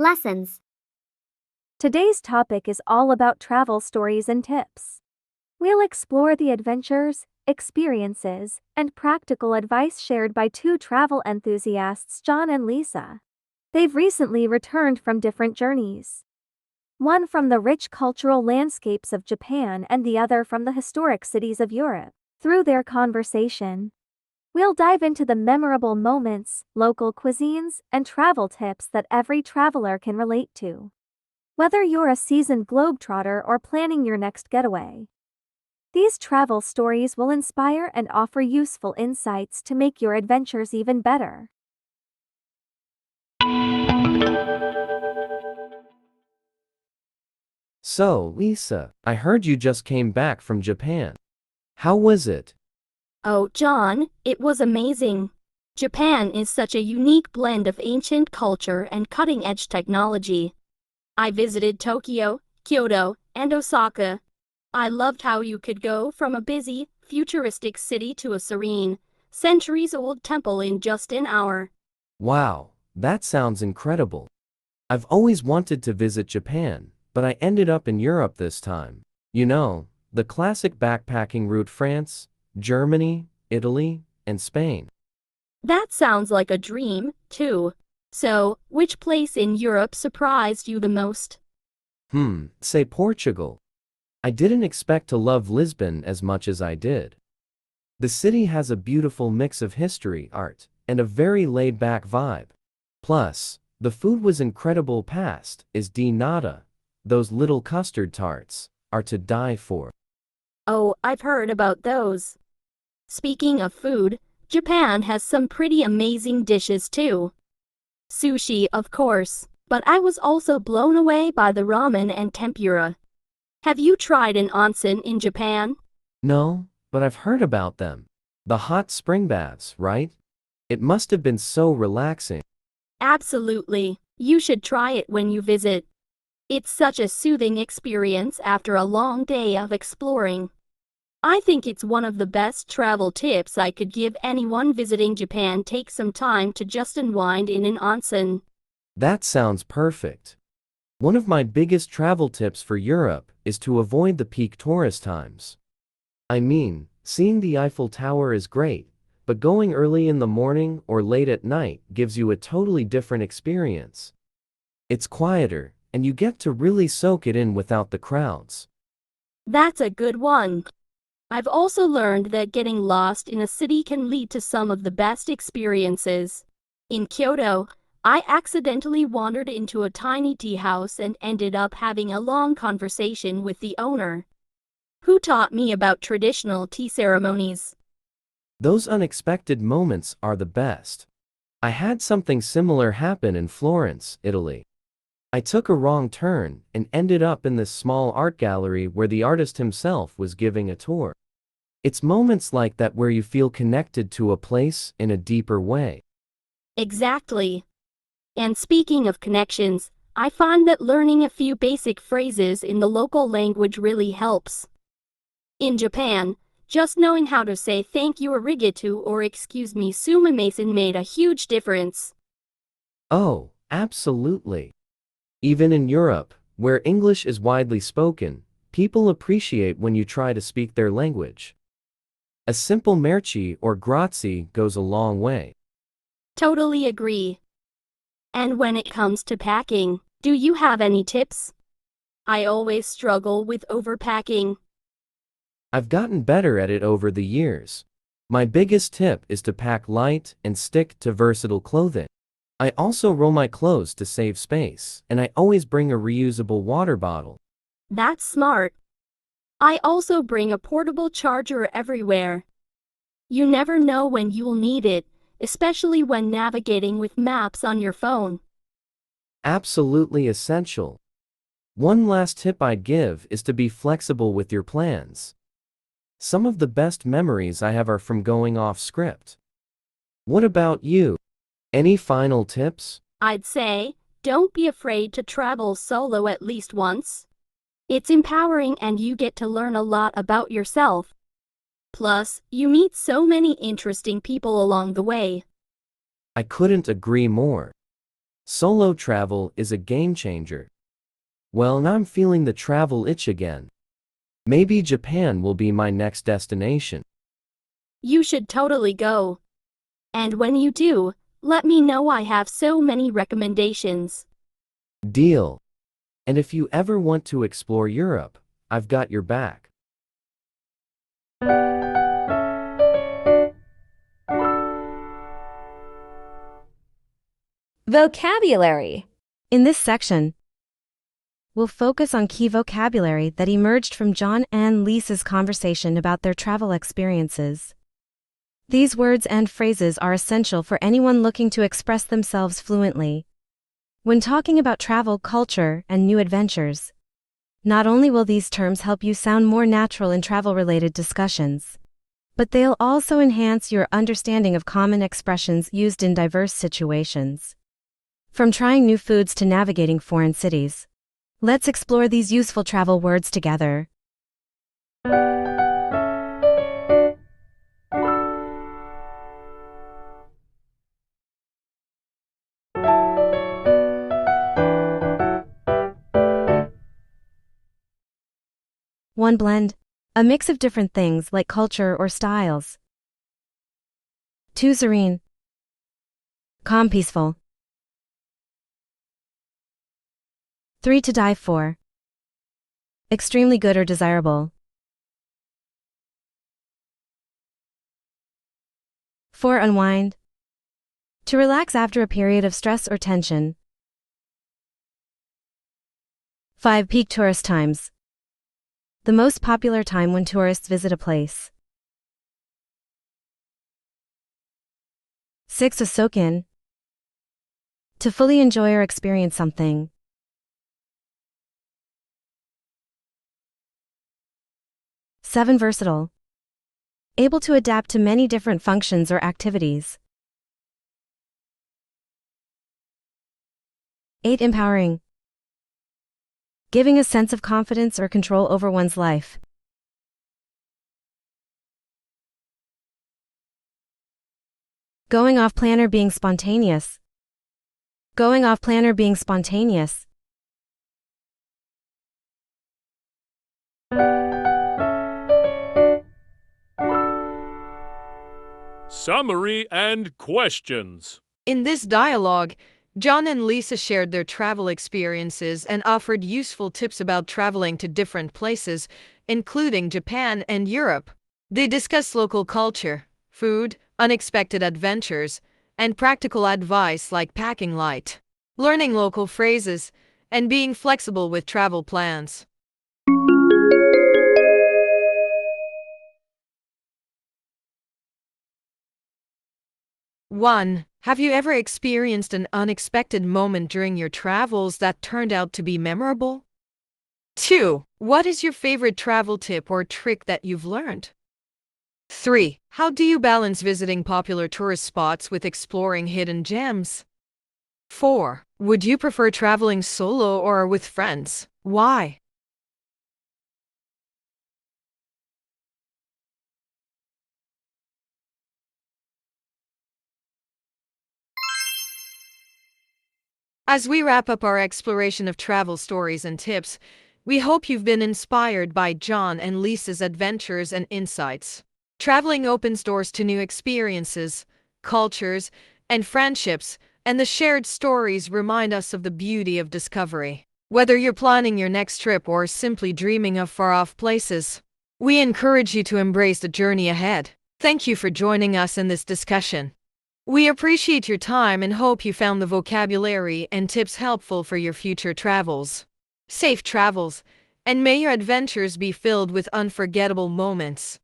Lessons. Today's topic is all about travel stories and tips. We'll explore the adventures, experiences, and practical advice shared by two travel enthusiasts, John and Lisa. They've recently returned from different journeys. One from the rich cultural landscapes of Japan and the other from the historic cities of Europe. Through their conversation, we'll dive into the memorable moments, local cuisines, and travel tips that every traveler can relate to. Whether you're a seasoned globetrotter or planning your next getaway, these travel stories will inspire and offer useful insights to make your adventures even better. So, Lisa, I heard you just came back from Japan. How was it? Oh, John, it was amazing. Japan is such a unique blend of ancient culture and cutting-edge technology. I visited Tokyo, Kyoto, and Osaka. I loved how you could go from a busy, futuristic city to a serene, centuries-old temple in just an hour. Wow, that sounds incredible. I've always wanted to visit Japan, but I ended up in Europe this time. You know, the classic backpacking route: France, Germany, Italy, and Spain. That sounds like a dream, too. So, which place in Europe surprised you the most? Say Portugal. I didn't expect to love Lisbon as much as I did. The city has a beautiful mix of history, art, and a very laid-back vibe. Plus, the food was incredible. Past is de nata. Those little custard tarts are to die for. Oh, I've heard about those. Speaking of food, Japan has some pretty amazing dishes too. Sushi, of course, but I was also blown away by the ramen and tempura. Have you tried an onsen in Japan? No, but I've heard about them. The hot spring baths, right? It must have been so relaxing. Absolutely. You should try it when you visit. It's such a soothing experience after a long day of exploring. I think it's one of the best travel tips I could give anyone visiting Japan. Take some time to just unwind in an onsen. That sounds perfect. One of my biggest travel tips for Europe is to avoid the peak tourist times. I mean, seeing the Eiffel Tower is great, but going early in the morning or late at night gives you a totally different experience. It's quieter, and you get to really soak it in without the crowds. That's a good one. I've also learned that getting lost in a city can lead to some of the best experiences. In Kyoto, I accidentally wandered into a tiny tea house and ended up having a long conversation with the owner, who taught me about traditional tea ceremonies. Those unexpected moments are the best. I had something similar happen in Florence, Italy. I took a wrong turn and ended up in this small art gallery where the artist himself was giving a tour. It's moments like that where you feel connected to a place in a deeper way. Exactly. And speaking of connections, I find that learning a few basic phrases in the local language really helps. In Japan, just knowing how to say thank you, arigato, or excuse me, sumimasen made a huge difference. Oh, absolutely. Even in Europe, where English is widely spoken, people appreciate when you try to speak their language. A simple merci or grazie goes a long way. Totally agree. And when it comes to packing, do you have any tips? I always struggle with overpacking. I've gotten better at it over the years. My biggest tip is to pack light and stick to versatile clothing. I also roll my clothes to save space, and I always bring a reusable water bottle. That's smart. I also bring a portable charger everywhere. You never know when you'll need it, especially when navigating with maps on your phone. Absolutely essential. One last tip I'd give is to be flexible with your plans. Some of the best memories I have are from going off script. What about you? Any final tips? I'd say, don't be afraid to travel solo at least once. It's empowering and you get to learn a lot about yourself. Plus, you meet so many interesting people along the way. I couldn't agree more. Solo travel is a game changer. Well, now I'm feeling the travel itch again. Maybe Japan will be my next destination. You should totally go. And when you do, let me know. I have so many recommendations. Deal. And if you ever want to explore Europe, I've got your back. Vocabulary. In this section, we'll focus on key vocabulary that emerged from John and Lisa's conversation about their travel experiences. These words and phrases are essential for anyone looking to express themselves fluently when talking about travel, culture, and new adventures. Not only will these terms help you sound more natural in travel-related discussions, but they'll also enhance your understanding of common expressions used in diverse situations. From trying new foods to navigating foreign cities, let's explore these useful travel words together. One, blend. A mix of different things like culture or styles. 2, serene. Calm, peaceful. 3, to die for. Extremely good or desirable. 4, unwind. To relax after a period of stress or tension. 5, peak tourist times. The most popular time when tourists visit a place. 6, to soak in. To fully enjoy or experience something. 7, versatile. Able to adapt to many different functions or activities. 8, empowering. Giving a sense of confidence or control over one's life. 9, off plan or being spontaneous. Going off plan or being spontaneous. Summary and questions. In this dialogue, John and Lisa shared their travel experiences and offered useful tips about traveling to different places, including Japan and Europe. They discussed local culture, food, unexpected adventures, and practical advice like packing light, learning local phrases, and being flexible with travel plans. One, have you ever experienced an unexpected moment during your travels that turned out to be memorable? 2, what is your favorite travel tip or trick that you've learned? 3, how do you balance visiting popular tourist spots with exploring hidden gems? 4, would you prefer traveling solo or with friends? Why? As we wrap up our exploration of travel stories and tips, we hope you've been inspired by John and Lisa's adventures and insights. Traveling opens doors to new experiences, cultures, and friendships, and the shared stories remind us of the beauty of discovery. Whether you're planning your next trip or simply dreaming of far-off places, we encourage you to embrace the journey ahead. Thank you for joining us in this discussion. We appreciate your time and hope you found the vocabulary and tips helpful for your future travels. Safe travels, and may your adventures be filled with unforgettable moments.